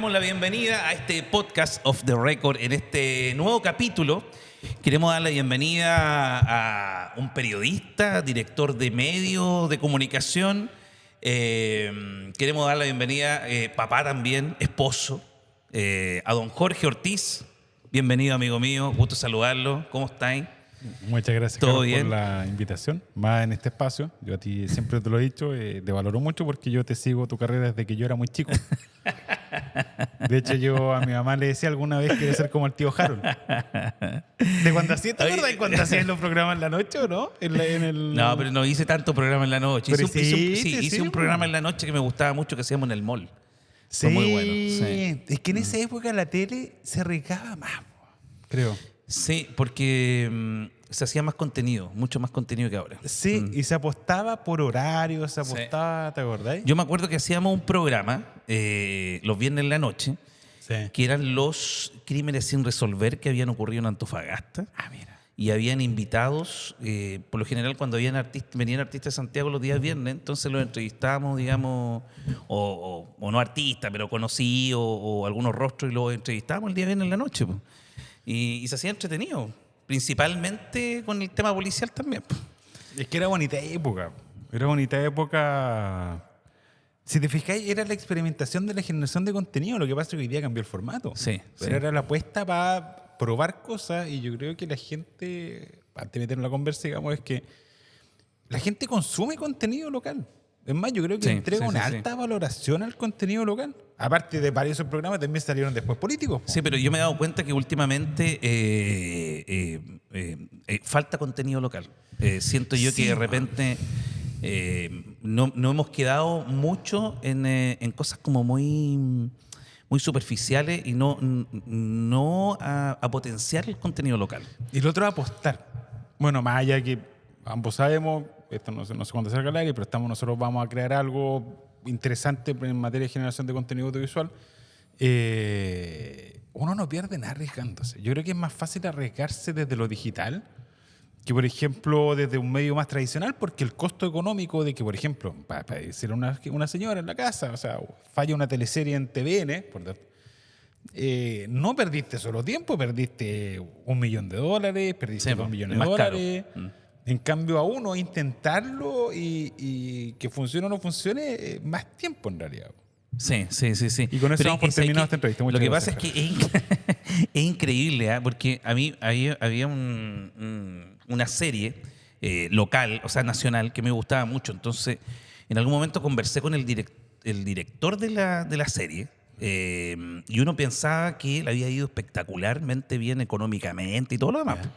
damos la bienvenida a este podcast Off the Record. En este nuevo capítulo queremos dar la bienvenida a un periodista, director de medios de comunicación. Queremos dar la bienvenida, papá también, esposo, a don Jorge Ortiz. Bienvenido, amigo mío, gusto saludarlo. ¿Cómo estáis? Muchas gracias, ¿Todo Carlos, bien? por la invitación, más en este espacio. Yo a ti siempre te lo he dicho, te valoro mucho porque yo te sigo tu carrera desde que yo era muy chico. De hecho, yo a mi mamá le decía alguna vez que quiero ser como el tío Harold. ¿De cuando hacías, te acuerdas? ¿Cuando hacías los programas en la noche o no? No, pero no hice tanto programa en la noche. Pero Hice un programa en la noche que me gustaba mucho que hacíamos en el mall. Sí, Fue muy bueno. Sí. Es que en esa época la tele se regaba más, creo. Sí, porque se hacía más contenido, mucho más contenido que ahora. Sí, y se apostaba por horario, se apostaba, ¿te acordás? Yo me acuerdo que hacíamos un programa los viernes en la noche, Sí. que eran los crímenes sin resolver que habían ocurrido en Antofagasta. Ah, mira. Y habían invitados, por lo general cuando venían artistas de Santiago los días viernes, entonces los entrevistábamos, digamos, o no artistas, pero conocidos, o algunos rostros, y los entrevistábamos el día viernes en la noche. Po. Y se hacía entretenido, principalmente con el tema policial también. Po. Es que era bonita época. Era bonita época. Si te fijáis, era la experimentación de la generación de contenido. Lo que pasa es que hoy día cambió el formato. Sí, Pero sí. era la apuesta para probar cosas. Y yo creo que la gente, antes de meternos en la conversa, digamos, es que la gente consume contenido local. Es más, yo creo que Sí, entrega sí, una sí, alta valoración al contenido local. Aparte de varios de esos programas, también salieron después políticos. Sí, pero yo me he dado cuenta que últimamente falta contenido local. Siento yo que de repente no hemos quedado mucho en cosas como muy superficiales y no a potenciar el contenido local. Y lo otro es apostar. Bueno, más allá que ambos sabemos, esto no sé cuándo salga al aire, pero nosotros vamos a crear algo interesante en materia de generación de contenido audiovisual. Uno no pierde nada arriesgándose. Yo creo que es más fácil arriesgarse desde lo digital que, por ejemplo, desde un medio más tradicional, porque el costo económico de que, por ejemplo, para decir una señora en la casa, o sea, falla una teleserie en TVN, no perdiste solo tiempo, perdiste $1 millón, perdiste Sí, 2 es millones más de caro. dólares. En cambio, a uno intentarlo y que funcione o no funcione, más tiempo en realidad. Sí. Y con eso Pero damos por es terminada que esta entrevista. Lo Muchas que gracias, pasa es que es increíble, ¿ah? Porque a mí había una serie local, o sea, nacional, que me gustaba mucho. Entonces, en algún momento conversé con el director de la serie y uno pensaba que le había ido espectacularmente bien económicamente y todo lo demás. Ya.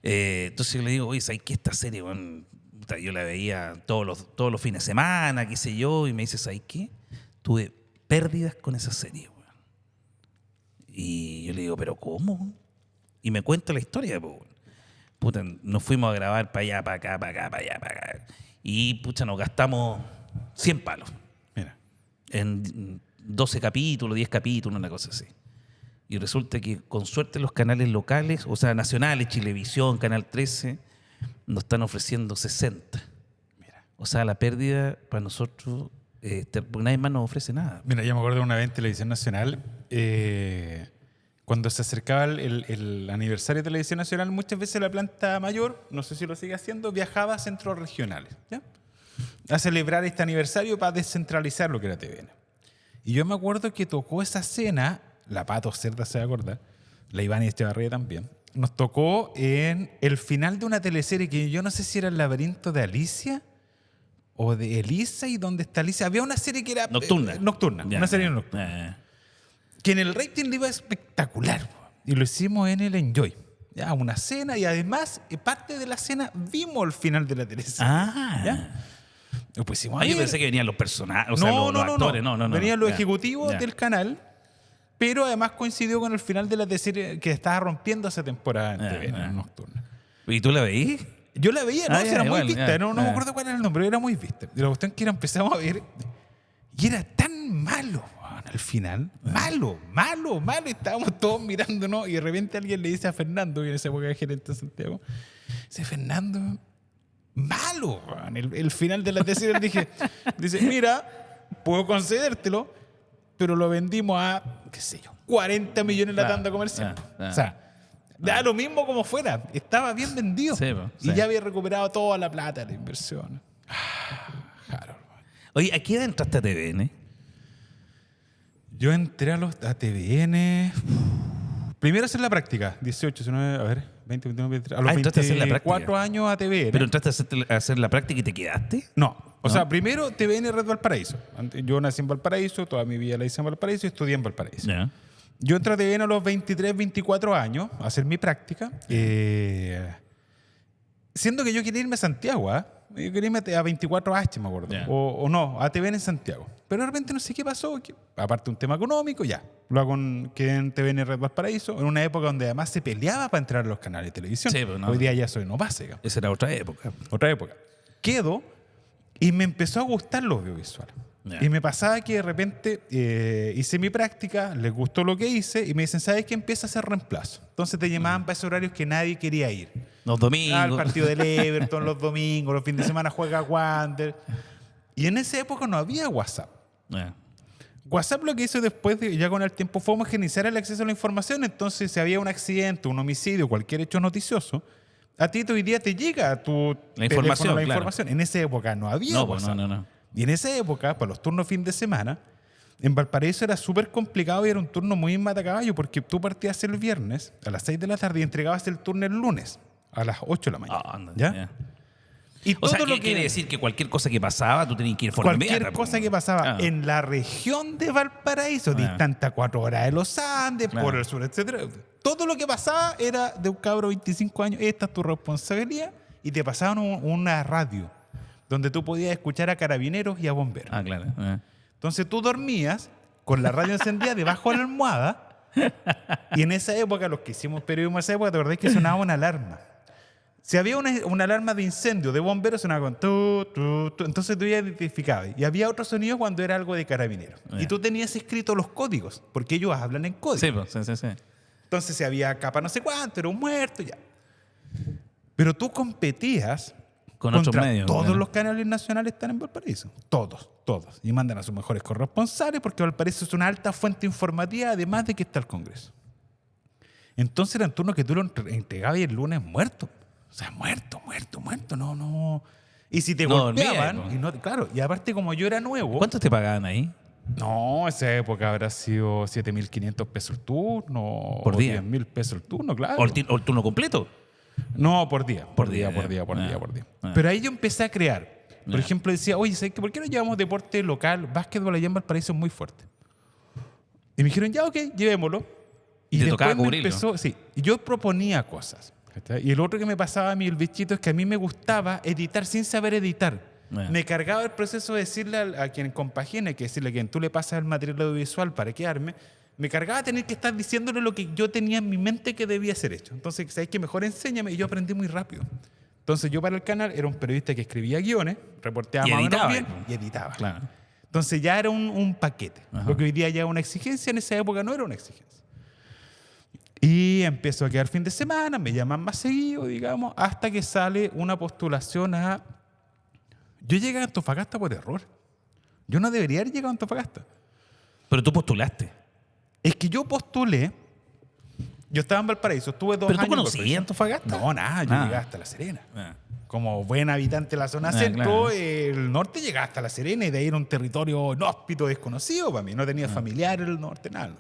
Entonces yo le digo, oye, ¿sabes qué? Esta serie, bueno, puta, yo la veía todos los fines de semana, qué sé yo, y me dice, ¿sabes qué? Tuve pérdidas con esa serie, weón. Y yo le digo, ¿pero cómo? Y me cuenta la historia, pues, weón. Puta, nos fuimos a grabar para allá, para acá, para acá, para allá, para acá. Y, pucha, nos gastamos 100 palos Mira. en 12 capítulos, 10 capítulos, una cosa así. Y resulta que con suerte los canales locales, o sea, nacionales, Chilevisión, Canal 13, nos están ofreciendo 60. Mira. O sea, la pérdida para nosotros, porque nadie más nos ofrece nada. Mira, yo me acuerdo de una vez en Televisión Nacional, cuando se acercaba el aniversario de Televisión Nacional, muchas veces la planta mayor, no sé si lo sigue haciendo, viajaba a centros regionales, ¿ya? A celebrar este aniversario para descentralizar lo que era TVN. Y yo me acuerdo que tocó esa cena, la Pato Cerda se va a acordar, la Iván Echevarría también, nos tocó en el final de una teleserie que yo no sé si era El laberinto de Alicia o de Elisa y dónde está Alicia. Había una serie que era Nocturna. nocturna, Ya, una serie nocturna. eh, Que en el rating le iba espectacular. Y lo hicimos en el Enjoy. Ya, una cena y además, parte de la cena, vimos el final de la teleserie. Ah. ¿Ya? Lo pusimos a Ah, yo ver. pensé que venían los personajes, o sea, los actores. No. Venían los Ya, ejecutivos ya. del canal, pero además coincidió con el final de la teleserie que estaba rompiendo esa temporada en TVN, en nocturna. ¿Y tú la veís? Yo la veía, no, Ah, sí, ya, era igual, muy vista, ya, no me acuerdo cuál era el nombre, pero era muy vista. Y la cuestión que empezamos a ver, y era tan malo, weón, al final, malo, estábamos todos mirándonos y de repente alguien le dice a Fernando, que en esa época era gerente de Santiago, dice, Fernando, malo, weón. El final de la tesis, dice, mira, puedo concedértelo, pero lo vendimos a, qué sé yo, 40 millones la tanda comercial. O sea, da lo mismo como fuera. Estaba bien vendido. Sí, y sí. ya había recuperado toda la plata de la inversión. Claro. Oye, ¿a qué edad entraste a TVN? Yo entré a TVN. Primero a hacer la práctica. 18, 19, a ver, 20, 21, 23. A los entraste a hacer la 24 práctica. años a TVN. ¿Pero entraste a hacer la práctica y te quedaste? No. O ¿No? sea, primero TVN Red Valparaíso. Yo nací en Valparaíso, toda mi vida la hice en Valparaíso y estudié en Valparaíso. Ya. Yo entré a TVN a los 23, 24 años a hacer mi práctica. Siendo que yo quería irme a Santiago, ¿ah? Yo quería irme a 24H, me acuerdo. Ya. O no, a TVN en Santiago. Pero de repente no sé qué pasó. Aparte un tema económico, ya. Luego quedé en TVN Red Valparaíso, en una época donde además se peleaba para entrar a los canales de televisión. Sí, pues, no. Hoy día ya soy no pasa, digamos. Esa era otra época. Otra época. Quedo y me empezó a gustar lo audiovisual. Ya. Y me pasaba que de repente hice mi práctica, les gustó lo que hice y me dicen, ¿sabes qué? Empieza a hacer reemplazo. Entonces te llamaban para esos horarios que nadie quería ir. Los domingos. Al partido del Everton, los domingos, los fines de semana juega Wander. Y en esa época no había WhatsApp. Ya. WhatsApp lo que hizo después, ya con el tiempo, fue homogeneizar el acceso a la información. Entonces, si había un accidente, un homicidio, cualquier hecho noticioso, a ti hoy día te llega a tu La información, teléfono la claro. información. En esa época no había No, pues, WhatsApp. no. Y en esa época, para los turnos fin de semana, en Valparaíso era súper complicado y era un turno muy matacaballo porque tú partías el viernes a las 6 de la tarde y entregabas el turno el lunes a las 8 de la mañana. Ah, anda, ¿Ya? ya. Y O sea, todo lo ¿qué quiere decir? Que cualquier cosa que pasaba, tú tenías que ir de forma cualquier inmediata, cosa pues. que pasaba Ah. en la región de Valparaíso, Ah. distante a 4 horas de los Andes, Claro. por el sur, etcétera. Todo lo que pasaba era de un cabro de 25 años, esta es tu responsabilidad, y te pasaban una radio donde tú podías escuchar a carabineros y a bomberos. Ah, claro. Entonces tú dormías con la radio encendida debajo de la almohada y en esa época, los que hicimos periodismo en esa época, te acordás que sonaba una alarma. Si había una alarma de incendio de bomberos, sonaba con tu. Entonces tú ya identificabas. Y había otro sonido cuando era algo de carabineros. Ya. Y tú tenías escrito los códigos, porque ellos hablan en código. Sí, pues, sí. Entonces si había capa no sé cuánto, era un muerto, ya. Pero tú competías Con otros contra medios. todos claro. los canales nacionales están en Valparaíso. Todos. Y mandan a sus mejores corresponsales porque Valparaíso es una alta fuente informativa, además de que está el Congreso. Entonces eran turnos que tú lo entregabas y el lunes muerto. O sea, muerto. No. Y si te No golpeaban, dormía, y no, claro, y aparte como yo era nuevo. ¿Cuánto te pagaban ahí? No, esa época habrá sido 7.500 pesos el turno. Por o día. 10.000 pesos el turno, claro. ¿O el turno completo? No, por día. Por día. Pero ahí yo empecé a crear. Por Ya. ejemplo, decía, oye, ¿sabes qué? ¿Por qué no llevamos deporte local? Básquetbol allá en Valparaíso es muy fuerte. Y me dijeron, ya, ok, llevémoslo. Y Te después tocaba me cubrirlo. empezó, sí, y yo proponía cosas. ¿cachai? Y el otro que me pasaba a mí, el bichito, es que a mí me gustaba editar sin saber editar. Ya. Me cargaba el proceso de decirle a quien compagine, que decirle a quien tú le pasas el material audiovisual para quedarme, me cargaba tener que estar diciéndole lo que yo tenía en mi mente que debía ser hecho. Entonces, ¿sabes qué? Mejor enséñame. Y yo aprendí muy rápido. Entonces, yo para el canal era un periodista que escribía guiones, reporteaba Y más o menos editaba, bien pues. y editaba. Claro. Entonces, ya era un paquete. Ajá. Lo que hoy día ya es una exigencia, en esa época no era una exigencia. Y empiezo a quedar fin de semana, me llaman más seguido, digamos, hasta que sale una postulación a... Yo llegué a Antofagasta por error. Yo no debería haber llegado a Antofagasta. Pero tú postulaste. Es que yo postulé, yo estaba en Valparaíso, estuve 2 ¿Pero años. tú en conocías Valparaíso. Antofagasta? No, nada, yo Nada. llegué hasta La Serena. Ah. Como buen habitante de la zona Ah, centro, claro. el norte llegaba hasta La Serena y de ahí era un territorio inhóspito, desconocido para mí. No tenía familiares en el norte, nada.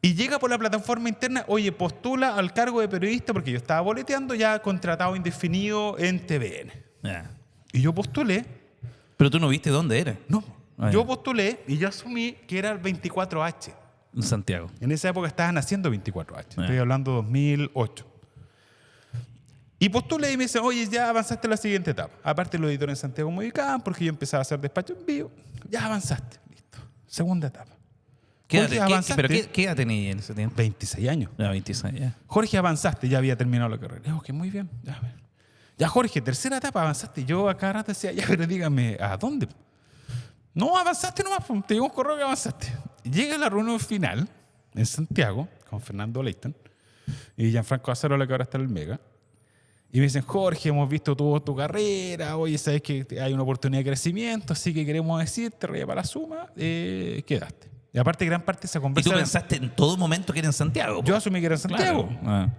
Y llega por la plataforma interna, oye, postula al cargo de periodista, porque yo estaba boleteando ya contratado indefinido en TVN. Ya. Y yo postulé, Pero tú no viste dónde era. no, Ah, yo ya. postulé y yo asumí que era el 24H. En Santiago. En esa época estaban haciendo 24H. Ah. Estoy hablando 2008. Y postulé y me dicen, oye, ya avanzaste a la siguiente etapa. Aparte los editores en Santiago me ubicaban porque yo empezaba a hacer despacho en vivo. Ya avanzaste. Listo. Segunda etapa. ¿Qué edad, Jorge, qué- avanzaste. ¿Pero qué edad tenías en ese tiempo? 26 años. Ya, 26, ya. Jorge, avanzaste. Ya había terminado la carrera. Digo, ok, muy bien. Ya, a ver. Ya, Jorge, tercera etapa, avanzaste. Yo a cada rato decía, ya, pero dígame, ¿a dónde? No, avanzaste nomás. Pues, te llegó un correo que avanzaste. Llega la reunión final en Santiago con Fernando Leighton y Gianfranco Acerola, que ahora está en el Mega. Y me dicen, Jorge, hemos visto tu carrera, oye, sabes que hay una oportunidad de crecimiento, así que queremos decirte, raya para la suma, quedaste. Y aparte, gran parte de esa ¿Y conversa... tú pensaste en todo momento que era en Santiago? Yo asumí que era en Santiago. Claro.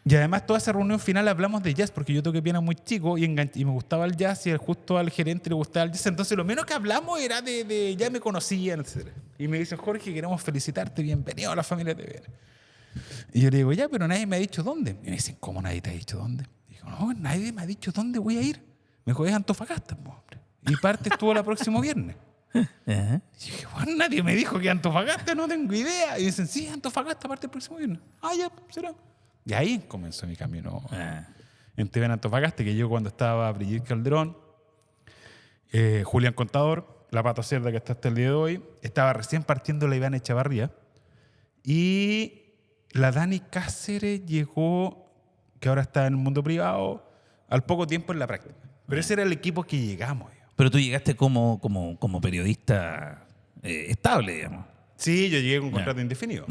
Y además, toda esa reunión final hablamos de jazz, porque yo toqué piano muy chico y me gustaba el jazz, y justo al gerente le gustaba el jazz. Entonces, lo menos que hablamos era de ya me conocían, etc. Y me dice, Jorge, queremos felicitarte, bienvenido a la familia TVN. Y yo le digo, ya, pero nadie me ha dicho dónde. Y me dicen, ¿cómo nadie te ha dicho dónde? Y digo, no, nadie me ha dicho dónde voy a ir. Me dijo, es Antofagasta, hombre. Y parte estuvo el próximo viernes. Ajá. Y dije, bueno, nadie me dijo que Antofagasta, no tengo idea. Y dicen, sí, Antofagasta parte el próximo viernes. Ah, ya, será. Y ahí comenzó mi camino en TVN Antofagasta, que yo cuando estaba Brigitte Calderón, Julián Contador, la Pato Cerda que está hasta el día de hoy, estaba recién partiendo la Iván Echavarría, y la Dani Cáceres llegó, que ahora está en el mundo privado, al poco tiempo en la práctica. Pero ese era el equipo que llegamos. Pero tú llegaste como periodista estable, digamos. Sí, yo llegué con contrato indefinido.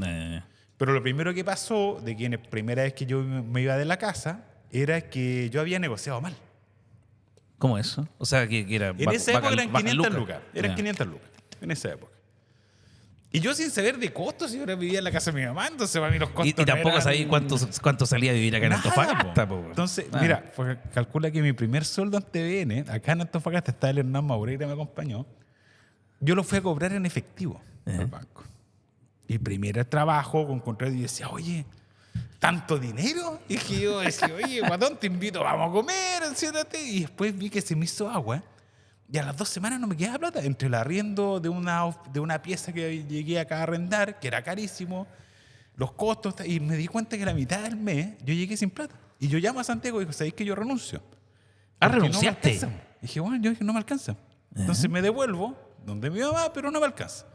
Pero lo primero que pasó, de que la primera vez que yo me iba de la casa, era que yo había negociado mal. ¿Cómo eso? O sea, que era... En esa época eran 500 lucas. lucas. Eran 500 lucas. En esa época. Y yo sin saber de costos, yo ahora vivía en la casa de mi mamá, entonces para mí los costos Y tampoco eran... sabía cuánto salía a vivir acá en Nada, Antofagasta. po. Po. Entonces, mira, calcula que mi primer sueldo en TVN, acá en Antofagasta, está el Hernán Maureira, me acompañó, yo lo fui a cobrar en efectivo al banco. Y primer trabajo con contrato y decía, oye, ¿tanto dinero? Y que yo decía, oye, guatón, te invito, vamos a comer, siéntate. Y después vi que se me hizo agua. Y a las 2 semanas no me quedaba plata. Entre el arriendo de una pieza que llegué acá a arrendar, que era carísimo, los costos, y me di cuenta que la mitad del mes yo llegué sin plata. Y yo llamo a Santiago y digo, ¿sabéis que yo renuncio? Ah, Porque renunciaste. No me alcanza. Y dije, bueno, yo dije, no me alcanza. Entonces me devuelvo donde mi mamá, pero no me alcanza.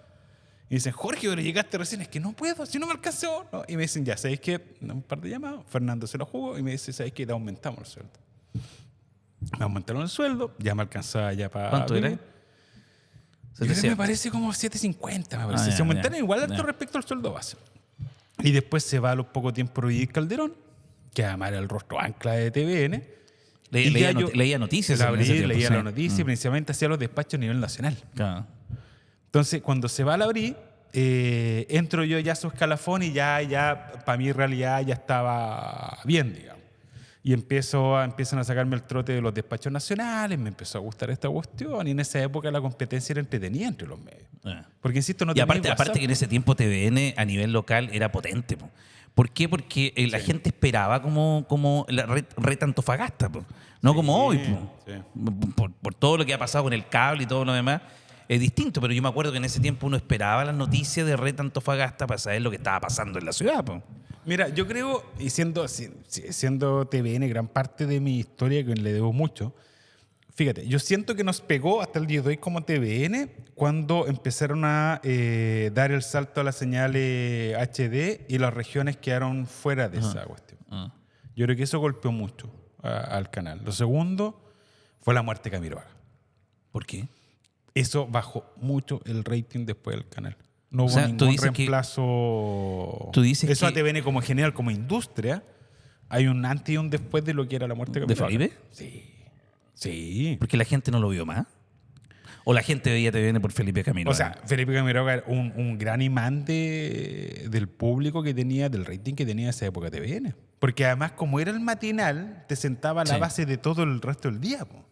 Y dicen, Jorge, pero llegaste recién, es que no puedo, si no me alcanzó. No. Y me dicen, ya, ¿sabéis qué? Un par de llamadas, Fernando se lo jugó y me dice, ¿sabéis qué? Te aumentamos el sueldo. Me aumentaron el sueldo, ya me alcanzaba ya para... ¿Cuánto era? Me parece como 7.50, me parece. Ya, Se aumentaron ya, igual alto ya. respecto al sueldo base. Y después se va a los poco tiempo Brigitte Calderón, que además era el rostro ancla de TVN. Leía noticias. La en ese tiempo, leía sí. las noticias y principalmente hacía los despachos a nivel nacional. Claro. Entonces, cuando se va a la Bri, entro yo ya a su escalafón y ya para mi realidad ya estaba bien, digamos. Y empiezan a sacarme el trote de los despachos nacionales, me empezó a gustar esta cuestión y en esa época la competencia era entretenida entre los medios. Porque, insisto, no Y tenía aparte que en ese tiempo TVN a nivel local era potente. Po. ¿Por qué? Porque la gente esperaba como la red Antofagasta, po. No como hoy. Po. Sí. Por todo lo que ha pasado con el cable y todo lo demás. Es distinto, pero yo me acuerdo que en ese tiempo uno esperaba las noticias de Red Antofagasta para saber lo que estaba pasando en la ciudad. Po. Mira, yo creo, y siendo TVN gran parte de mi historia, que le debo mucho, fíjate, yo siento que nos pegó hasta el día de hoy como TVN cuando empezaron a dar el salto a las señales HD y las regiones quedaron fuera de esa cuestión. Yo creo que eso golpeó mucho al canal. Lo segundo fue la muerte de Camiroaga. ¿Por qué? Eso bajó mucho el rating después del canal. No hubo O sea, tú ningún dices reemplazo. tú dices eso que- a TVN como general, como industria, hay un antes y un después de lo que era la muerte de ¿De Camiroaga. Felipe? Sí. Sí. Porque la gente no lo vio más. O la gente veía TVN por Felipe Camilo. O sea, Felipe Camiroaga era un gran imán del público que tenía, del rating que tenía esa época TVN. Porque además, como era el matinal, te sentaba a la Sí. base de todo el resto del día. Po.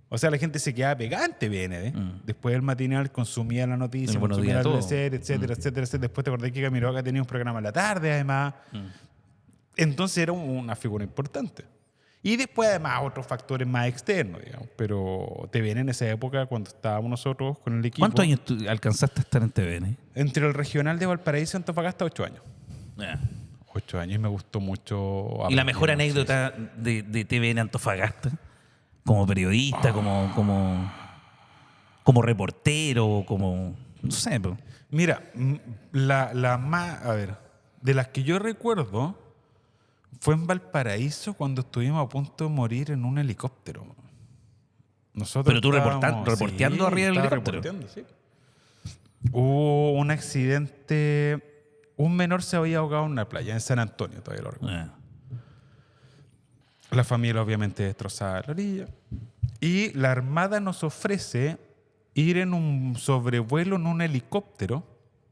O sea, la gente se quedaba pegada en TVN. Después del matinal consumía la noticia, El Buenos consumía Días el Todo. noticiero, etcétera, etcétera, etcétera. Después te acordé que Camiroaga tenía un programa en la tarde, además. Entonces era una figura importante. Y después, además, otros factores más externos, digamos. Pero TVN en esa época, cuando estábamos nosotros con el equipo... ¿Cuántos años tú alcanzaste a estar en TVN? Entre el regional de Valparaíso y Antofagasta, 8 años. Ya. 8 años y me gustó mucho. ¿Y la mejor aprendí mucho. anécdota de TVN Antofagasta? Como periodista, como reportero, como... No sé, po. Mira, la más, a ver, de las que yo recuerdo fue en Valparaíso cuando estuvimos a punto de morir en un helicóptero. Nosotros Pero tú estábamos- reporteando arriba del estaba helicóptero. reporteando, sí. Hubo un accidente, un menor se había ahogado en una playa en San Antonio, todavía lo recuerdo. Ya. La familia obviamente destrozada en la orilla. Y la Armada nos ofrece ir en un sobrevuelo en un helicóptero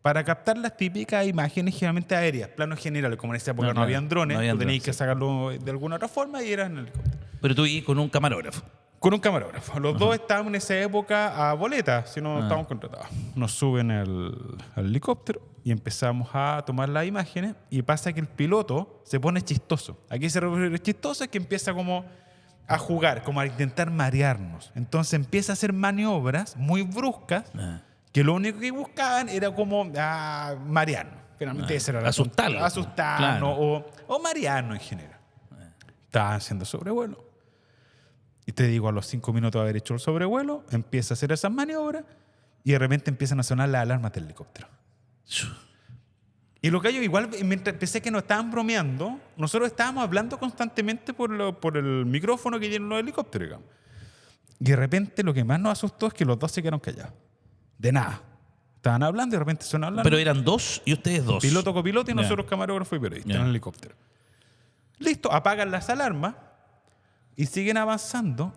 para captar las típicas imágenes generalmente aéreas, planos generales. Como en esa época no claro, habían drones, no habían tú tenías drones, que sí. sacarlo de alguna otra forma y era en el helicóptero. Pero tú ibas con un camarógrafo. Con un camarógrafo. Los dos estábamos en esa época a boleta, si no estábamos contratados. Nos suben al helicóptero y empezamos a tomar las imágenes y pasa que el piloto se pone chistoso. Aquí se refiere chistoso es que empieza como a jugar, como a intentar marearnos. Entonces empieza a hacer maniobras muy bruscas que lo único que buscaban era como marearnos. Finalmente ese era el Asustarlo. asustarnos Claro. o marearnos en general. Estaban haciendo sobrevuelo. Y te digo, a los 5 minutos de haber hecho el sobrevuelo, empieza a hacer esas maniobras y de repente empiezan a sonar las alarmas del helicóptero. Y lo que yo igual, mientras pensé que nos estaban bromeando, nosotros estábamos hablando constantemente por el micrófono que tienen los helicópteros, digamos. Y de repente lo que más nos asustó es que los dos se quedaron callados. De nada. Estaban hablando y de repente suena hablando. Pero eran dos y ustedes dos. Piloto, copiloto y Ya. nosotros camarógrafo y periodista Ya. en el helicóptero. Listo, apagan las alarmas y siguen avanzando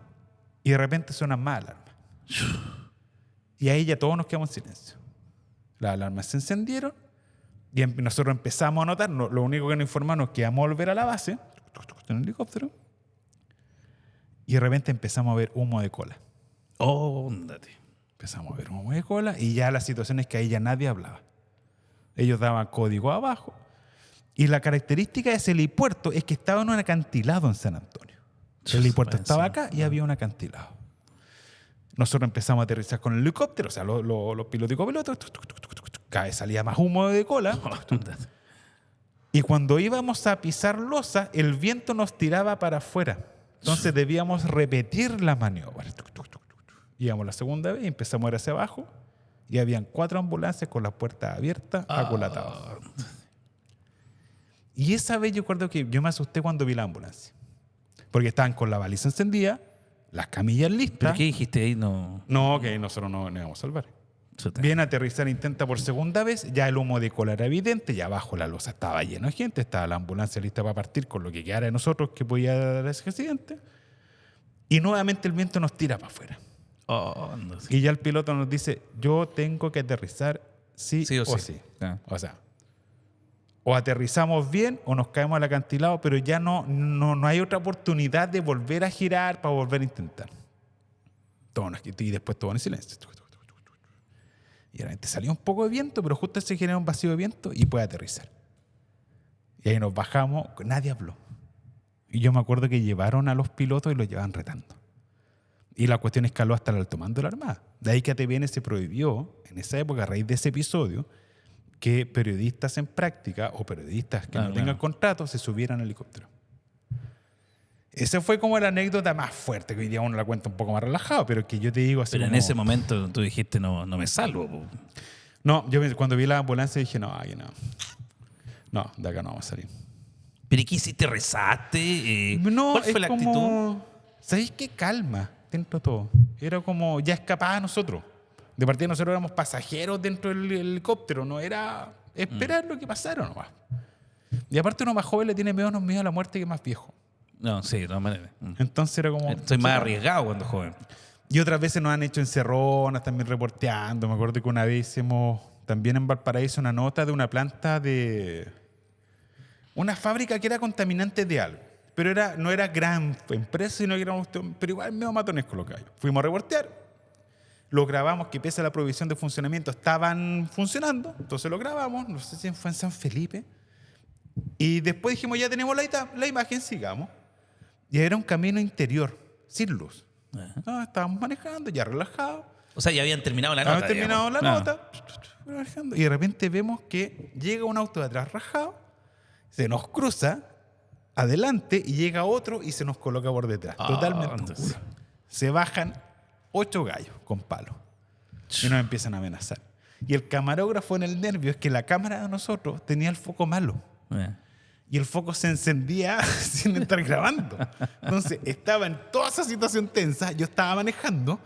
y de repente suenan más alarmas. Y ahí ya todos nos quedamos en silencio. Las alarmas se encendieron y nosotros empezamos a notar, lo único que nos informaron es que íbamos a volver a la base en el helicóptero y de repente empezamos a ver humo de cola. Oh, óndate. Empezamos a ver humo de cola y ya la situación es que ahí ya nadie hablaba. Ellos daban código abajo y la característica de ese helipuerto es que estaba en un acantilado en San Antonio. El helipuerto estaba acá y había un acantilado. Nosotros empezamos a aterrizar con el helicóptero, o sea, los pilotos y copilotos, cada vez salía más humo de cola. Óndate. Y cuando íbamos a pisar losa, el viento nos tiraba para afuera. Entonces debíamos repetir la maniobra. Íbamos la segunda vez y empezamos a ir hacia abajo y habían 4 ambulancias con las puertas abiertas, acolatadas. Y esa vez yo recuerdo que yo me asusté cuando vi la ambulancia. Porque estaban con la baliza encendida, las camillas listas. ¿Pero qué dijiste ahí? No. No, que nosotros no nos íbamos a salvar. Viene a aterrizar, intenta por segunda vez, ya el humo de cola era evidente, ya abajo la losa estaba lleno de gente, estaba la ambulancia lista para partir con lo que quedara de nosotros que podía dar ese accidente. Y nuevamente el viento nos tira para afuera. Oh, no sé. Y ya el piloto nos dice, yo tengo que aterrizar sí o sí. Ah. O sea, o aterrizamos bien o nos caemos al acantilado, pero ya no hay otra oportunidad de volver a girar para volver a intentar. Y después todo en silencio. Y realmente salió un poco de viento, pero justo se genera un vacío de viento y puede aterrizar. Y ahí nos bajamos, nadie habló. Y yo me acuerdo que llevaron a los pilotos y los llevaban retando. Y la cuestión escaló hasta el alto mando de la Armada. De ahí que ATVN se prohibió, en esa época, a raíz de ese episodio, que periodistas en práctica o periodistas que no tengan contrato se subieran al helicóptero. Esa fue como la anécdota más fuerte, que hoy día uno la cuenta un poco más relajado, pero que yo te digo así Pero en como- ese momento tú dijiste, no me salvo. Po. No, cuando vi la ambulancia dije, no, de acá no vamos a salir. ¿Pero y qué hiciste? ¿Rezaste? No, ¿Cuál fue es la como, actitud? ¿sabéis qué calma dentro de todo? Era como ya escapaba a nosotros. De partida nosotros éramos pasajeros dentro del helicóptero, no era esperar lo que pasara nomás. Y aparte uno más joven le tiene menos miedo a la muerte que más viejo. No, sí, de todas maneras. Entonces era como... Estoy más arriesgado cuando joven. Y otras veces nos han hecho encerronas también reporteando. Me acuerdo que una vez hicimos también en Valparaíso una nota de una planta de... una fábrica que era contaminante de algo. Pero no era gran empresa, sino que era pero igual medio matonesco lo que hay. Fuimos a reportear. Lo grabamos que pese a la prohibición de funcionamiento estaban funcionando. Entonces lo grabamos. No sé si fue en San Felipe. Y después dijimos, ya tenemos la imagen, sigamos. Y era un camino interior, sin luz. Estábamos manejando, ya relajados. O sea, ya habían terminado la nota. Habíamos terminado digamos. la Claro. nota. Manejando, y de repente vemos que llega un auto de atrás rajado, se nos cruza adelante y llega otro y se nos coloca por detrás. Totalmente entonces. oscuro. Se bajan 8 gallos con palo y nos empiezan a amenazar. Y el camarógrafo en el nervio es que la cámara de nosotros tenía el foco malo. Y el foco se encendía sin estar grabando. Entonces estaba en toda esa situación tensa, yo estaba manejando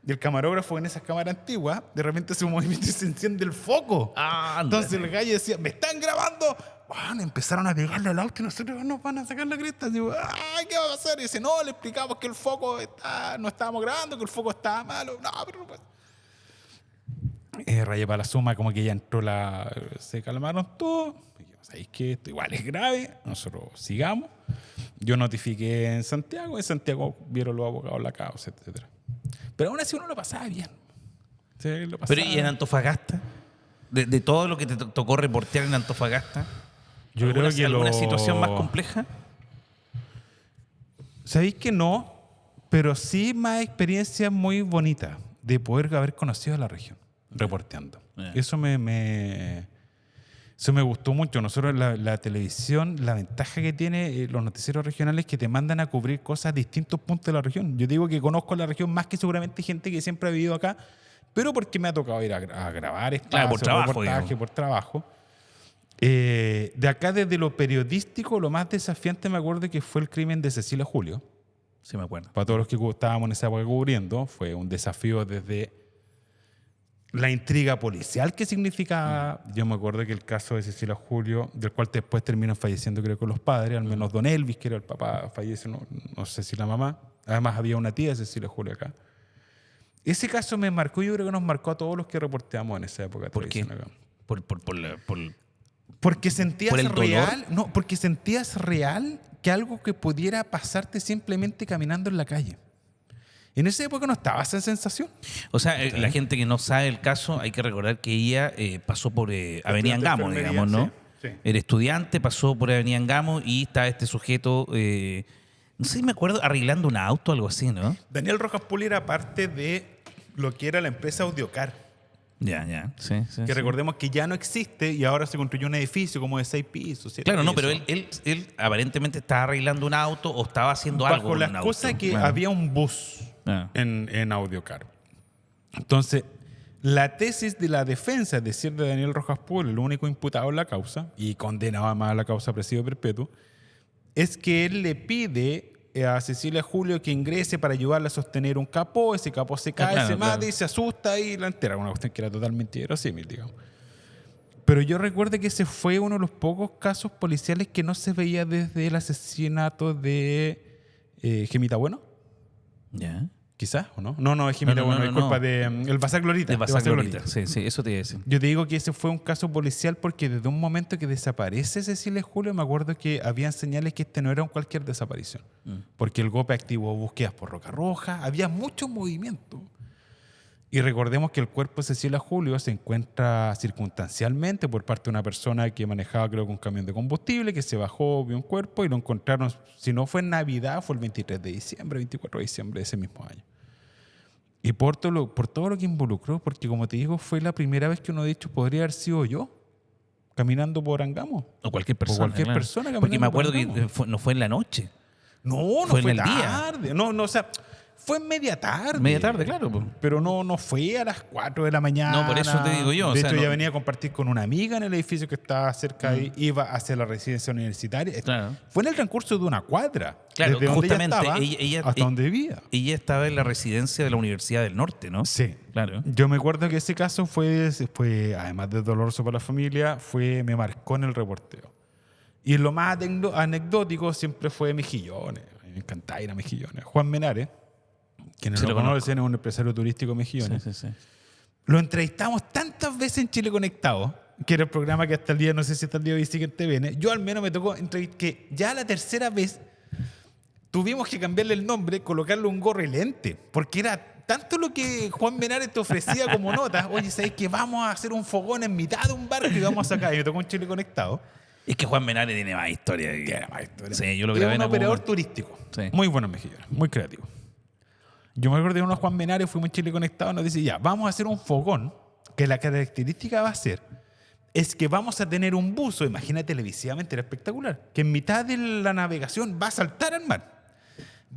y el camarógrafo en esas cámaras antiguas, de repente hace un movimiento y se enciende el foco. Ah, Entonces el gallo decía, me están grabando, Bueno, empezaron a pegarle al auto y nosotros nos van a sacar la cresta. Digo, ay, ¿qué va a pasar? Y dice, no, le explicamos que el foco no estábamos grabando, que el foco estaba malo. No, pero no puede. Rayé para la suma, como que ya entró se calmaron todos. ¿Sabéis que esto igual es grave? Nosotros sigamos. Yo notifiqué en Santiago vieron los abogados la causa, etc. Pero aún así uno lo pasaba bien. Sí, lo pasaba. Pero ¿y en Antofagasta? De todo lo que te tocó reportear en Antofagasta, Yo creo que ¿alguna situación más compleja? Sabéis que no, pero sí más experiencias muy bonitas de poder haber conocido a la región, reporteando. Eso me gustó mucho. Nosotros la televisión, la ventaja que tiene los noticieros regionales es que te mandan a cubrir cosas a distintos puntos de la región. Yo digo que conozco la región más que seguramente gente que siempre ha vivido acá, pero porque me ha tocado ir a grabar espacios, por trabajo, reportaje, por trabajo. De acá, desde lo periodístico, lo más desafiante me acuerdo que fue el crimen de Cecilia Julio. Sí, me acuerdo. Para todos los que estábamos en esa época cubriendo, fue un desafío desde la intriga policial que significa. Yo me acuerdo que el caso de Cecilia Julio, del cual después terminan falleciendo creo que los padres, al menos don Elvis, que era el papá, fallece, no sé si la mamá. Además había una tía de Cecilia Julio acá. Ese caso me marcó, yo creo que nos marcó a todos los que reporteamos en esa época. ¿Por qué? Acá. ¿Por Porque sentías el real, no, porque sentías real que algo que pudiera pasarte simplemente caminando en la calle. En esa época no estaba esa sensación. O sea, la gente que no sabe el caso, hay que recordar que ella pasó por Avenida Angamo, digamos, ¿no? Sí, sí. Era estudiante, pasó por Avenida Angamo y estaba este sujeto, no sé si me acuerdo, arreglando un auto o algo así, ¿no? Daniel Rojas Puli era parte de lo que era la empresa Audiocar. Ya, sí. Que recordemos que ya no existe y ahora se construyó un edificio como de 6 pisos. Claro, no, pisos. pero él aparentemente estaba arreglando un auto o estaba haciendo algo Bajo con la un excusa auto. que Claro. había un bus en Audiocar. Entonces, la tesis de la defensa, es decir, de Daniel Rojas Puli, el único imputado en la causa y condenado además a la causa presidio perpetuo, es que él le pide a Cecilia Julio que ingrese para ayudarle a sostener un capó. Ese capó se cae, claro, se mata claro. y se asusta y la entera. Una cuestión que era totalmente verosímil, digamos. Pero yo recuerdo que ese fue uno de los pocos casos policiales que no se veía desde el asesinato de Gemita Bueno. Ya. Quizás, ¿o no? No, es Gemita Bueno, es culpa de el Bazar Glorita. De de Bazar Bazar Glorita. Sí, eso te iba a decir. Yo te digo que ese fue un caso policial porque desde un momento que desaparece Cecilia Julio, me acuerdo que habían señales que este no era cualquier desaparición. Porque el GOPE activó búsquedas por Roca Roja, había mucho movimiento. Y recordemos que el cuerpo de Cecilia Julio se encuentra circunstancialmente por parte de una persona que manejaba, creo que un camión de combustible, que se bajó, vio un cuerpo y lo encontraron, si no fue en Navidad, fue el 23 de diciembre, 24 de diciembre de ese mismo año. Y por todo lo que involucró, porque como te digo, fue la primera vez que uno ha dicho, podría haber sido yo, caminando por Angamo. O cualquier persona. cualquier claro. persona caminando Porque me por acuerdo que Angamo. no fue en la noche. No Fue en fue el día. tarde. No, o sea, fue en media tarde. Media tarde, claro. Po. Pero no fue a las 4 de la mañana. No, por eso te digo yo, De o sea, hecho, no- ella venía a compartir con una amiga en el edificio que estaba cerca y iba hacia la residencia universitaria. Claro. Fue en el transcurso de una cuadra. Claro, desde donde justamente, ella estaba ella- hasta donde vivía. Ella estaba en la residencia de la Universidad del Norte, ¿no? Sí. Claro. Yo me acuerdo que ese caso fue además de doloroso para la familia, me marcó en el reporteo. Y lo más anecdótico siempre fue Mejillones. A mí me encantaba ir a Mejillones. Juan Menares, quien no Sí, lo lo conozco. conocen, es un empresario turístico de Mejillones. Sí. Lo entrevistamos tantas veces en Chile Conectado, que era el programa que hasta el día, no sé si hasta el día de hoy sigue en TVN. Yo al menos me tocó que ya la tercera vez tuvimos que cambiarle el nombre, colocarle un gorro y lente, porque era tanto lo que Juan Menares te ofrecía como nota. Oye, ¿sabes que vamos a hacer un fogón en mitad de un barco y vamos a sacar? Y me tocó en Chile Conectado. Es que Juan Menares tiene más historia. Sí, yo lo Era grabé un en algún operador momento. turístico. Sí. Muy bueno en Mejillones, muy creativo. Yo me acuerdo de uno Juan Menares, fuimos en Chile Conectado, nos dice, ya, vamos a hacer un fogón, que la característica va a ser, es que vamos a tener un buzo, imagina televisivamente, era espectacular, que en mitad de la navegación va a saltar al mar,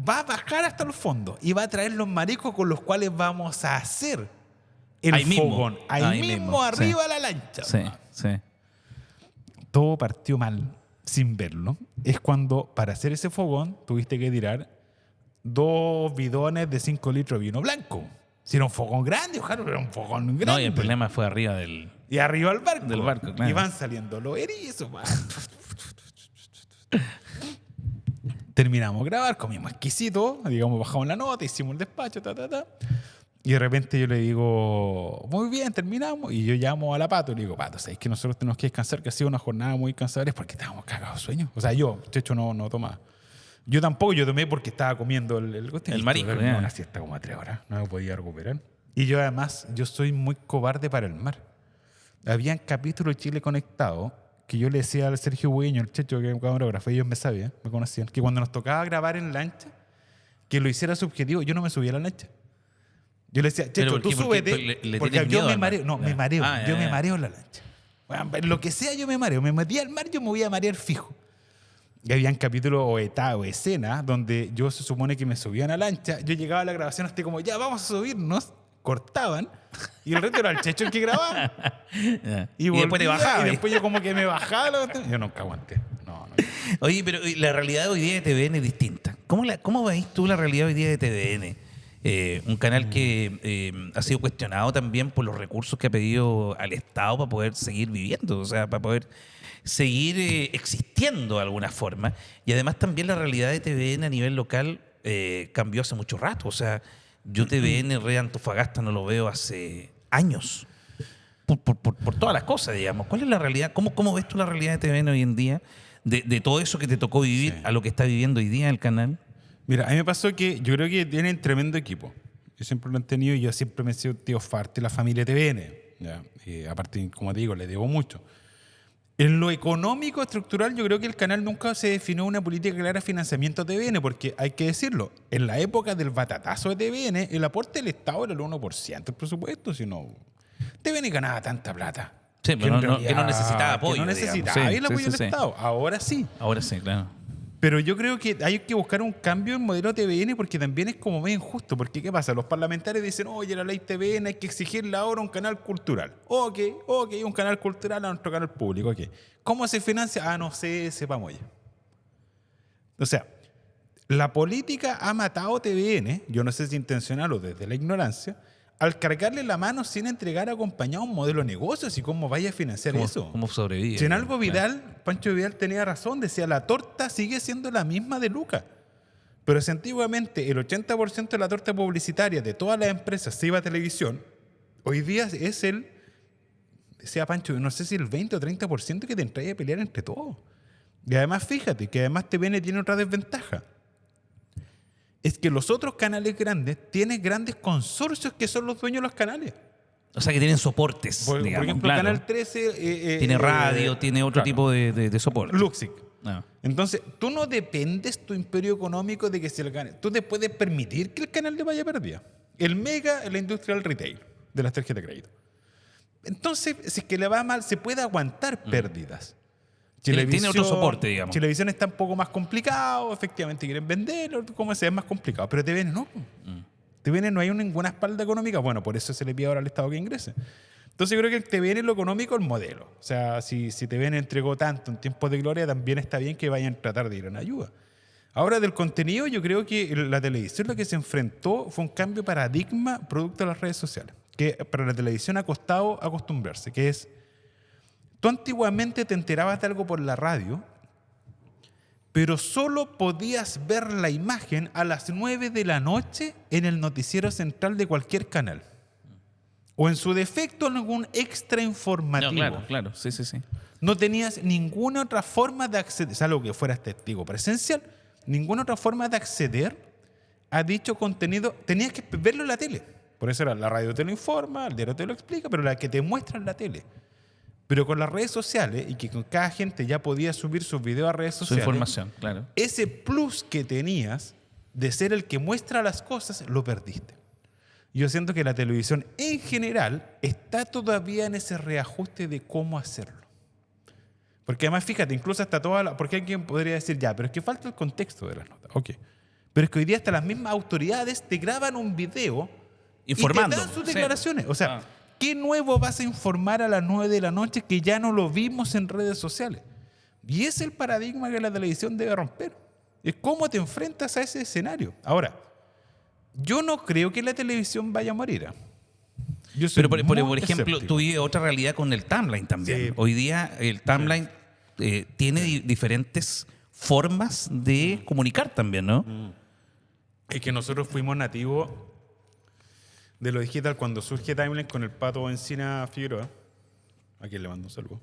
va a bajar hasta el fondo y va a traer los mariscos con los cuales vamos a hacer el Ahí mismo. fogón. Ahí Ahí mismo, mismo, arriba sí. de la lancha. Sí. Todo partió mal sin verlo. Es cuando para hacer ese fogón tuviste que tirar 2 bidones de 5 litros de vino blanco. Si era un fogón grande, ojalá era un fogón grande. No, y el problema fue arriba del... Y arriba al barco. Del barco, claro. Y van saliendo los erizos. Terminamos de grabar, comimos exquisito, digamos, bajamos la nota, hicimos el despacho, Y de repente yo le digo, muy bien, terminamos. Y yo llamo a la Pato y le digo, Pato, ¿sabes que nosotros tenemos que descansar? Que ha sido una jornada muy cansadora porque estábamos cagados de sueño. O sea, yo, Checho, no tomaba. Yo tampoco, yo tomé porque estaba comiendo el marisco. Una siesta como a 3 horas, no me podía recuperar. Y yo además, yo soy muy cobarde para el mar. Habían capítulos de Chile Conectado que yo le decía al Sergio Bueño, el Checho, que es un camarógrafo, ellos me sabían, me conocían, que cuando nos tocaba grabar en lancha, que lo hiciera subjetivo, yo no me subía a la lancha. Yo le decía, Checho, tú súbete, porque yo me mareo. No, me mareo. Yo me mareo en la lancha. Bueno, lo que sea, yo me mareo. Me metí al mar, yo me voy a marear fijo. Y habían capítulos o escenas donde yo se supone que me subía a la lancha, yo llegaba a la grabación hasta como, ya, vamos a subirnos, cortaban, y el resto era el Checho el que grababa. Y después te bajaba. Y después yo como que me bajaba. Yo nunca aguanté. No. Oye, pero la realidad hoy día de TVN es distinta. ¿Cómo veis tú la realidad hoy día de TVN? Un canal que ha sido cuestionado también por los recursos que ha pedido al Estado para poder seguir viviendo, o sea, para poder seguir existiendo de alguna forma. Y además también la realidad de TVN a nivel local cambió hace mucho rato. O sea, yo TVN Red Antofagasta no lo veo hace años. Por todas las cosas, digamos. ¿Cuál es la realidad? ¿Cómo ves tú la realidad de TVN hoy en día? De todo eso que te tocó vivir a lo que está viviendo hoy día el canal. Mira, a mí me pasó que yo creo que tienen tremendo equipo. Yo siempre lo he tenido y yo siempre me he sido tío Farte, la familia TVN. ¿Ya? Aparte, como te digo, le debo mucho. En lo económico, estructural, yo creo que el canal nunca se definió una política clara de financiamiento a TVN, porque hay que decirlo, en la época del batatazo de TVN, el aporte del Estado era el 1% del presupuesto, si no, TVN ganaba tanta plata. Sí, pero que no necesitaba apoyo. Que no necesitaba el apoyo del Estado. Ahora sí. Ahora sí, claro. Pero yo creo que hay que buscar un cambio en modelo TVN porque también es como medio injusto. Porque ¿qué pasa? Los parlamentarios dicen, oye, la ley TVN hay que exigirle ahora un canal cultural. Ok, un canal cultural a nuestro canal público. Okay. ¿Cómo se financia? No sé, sepamos ya. O sea, la política ha matado TVN, yo no sé si intencional o desde la ignorancia, al cargarle la mano sin entregar acompañado un modelo de negocios y cómo vaya a financiar eso. ¿Cómo sobrevive? Si en algo Vidal, Pancho Vidal tenía razón, decía, la torta sigue siendo la misma de Luca. Pero si antiguamente el 80% de la torta publicitaria de todas las empresas se iba a televisión, hoy día es decía Pancho, no sé si el 20 o 30% que te entrae a pelear entre todos. Y además, fíjate, que además TVN tiene otra desventaja. Es que los otros canales grandes tienen grandes consorcios que son los dueños de los canales. O sea, que tienen soportes, Por ejemplo, claro. Canal 13... tiene radio, tiene otro tipo de soporte. Luxic. Entonces, tú no dependes tu imperio económico de que se le gane. Tú te puedes permitir que el canal le vaya pérdida. El Mega es la industria del retail, de las tarjetas de crédito. Entonces, si es que le va mal, se puede aguantar pérdidas. Tiene otro soporte, digamos. Televisión está un poco más complicado, efectivamente quieren venderlo, como sea, es más complicado. Pero TVN no. TVN no hay ninguna espalda económica. Bueno, por eso se le pide ahora al Estado que ingrese. Entonces yo creo que el TVN lo económico es el modelo. O sea, si TVN entregó tanto en tiempos de gloria, también está bien que vayan a tratar de ir en ayuda. Ahora, del contenido, yo creo que la televisión lo que se enfrentó fue un cambio de paradigma producto de las redes sociales, que para la televisión ha costado acostumbrarse, que es, tú antiguamente te enterabas de algo por la radio, pero solo podías ver la imagen a las 9 de la noche en el noticiero central de cualquier canal. O en su defecto en algún extra informativo. No, claro, sí. No tenías ninguna otra forma de acceder, salvo que fueras testigo presencial, ninguna otra forma de acceder a dicho contenido. Tenías que verlo en la tele. Por eso era la radio te lo informa, el diario te lo explica, pero la que te muestra en la tele. Pero con las redes sociales, y que con cada gente ya podía subir sus videos a redes sociales, su información, claro. Ese plus que tenías de ser el que muestra las cosas, lo perdiste. Yo siento que la televisión en general está todavía en ese reajuste de cómo hacerlo. Porque además, fíjate, incluso hasta porque alguien podría decir, ya, pero es que falta el contexto de las notas. Ok. Pero es que hoy día hasta las mismas autoridades te graban un video informando. Y te dan sus declaraciones. O sea, ¿qué nuevo vas a informar a las 9 de la noche que ya no lo vimos en redes sociales? Y es el paradigma que la televisión debe romper. Es cómo te enfrentas a ese escenario. Ahora, yo no creo que la televisión vaya a morir. Yo soy Pero, muy por ejemplo, escéptico. tú vives otra realidad con el timeline también. Sí. Hoy día el timeline tiene diferentes formas de comunicar también, ¿no? Es que nosotros fuimos nativos de lo digital cuando surge Timeline con el Pato Encina Figueroa. A quien le mando un saludo.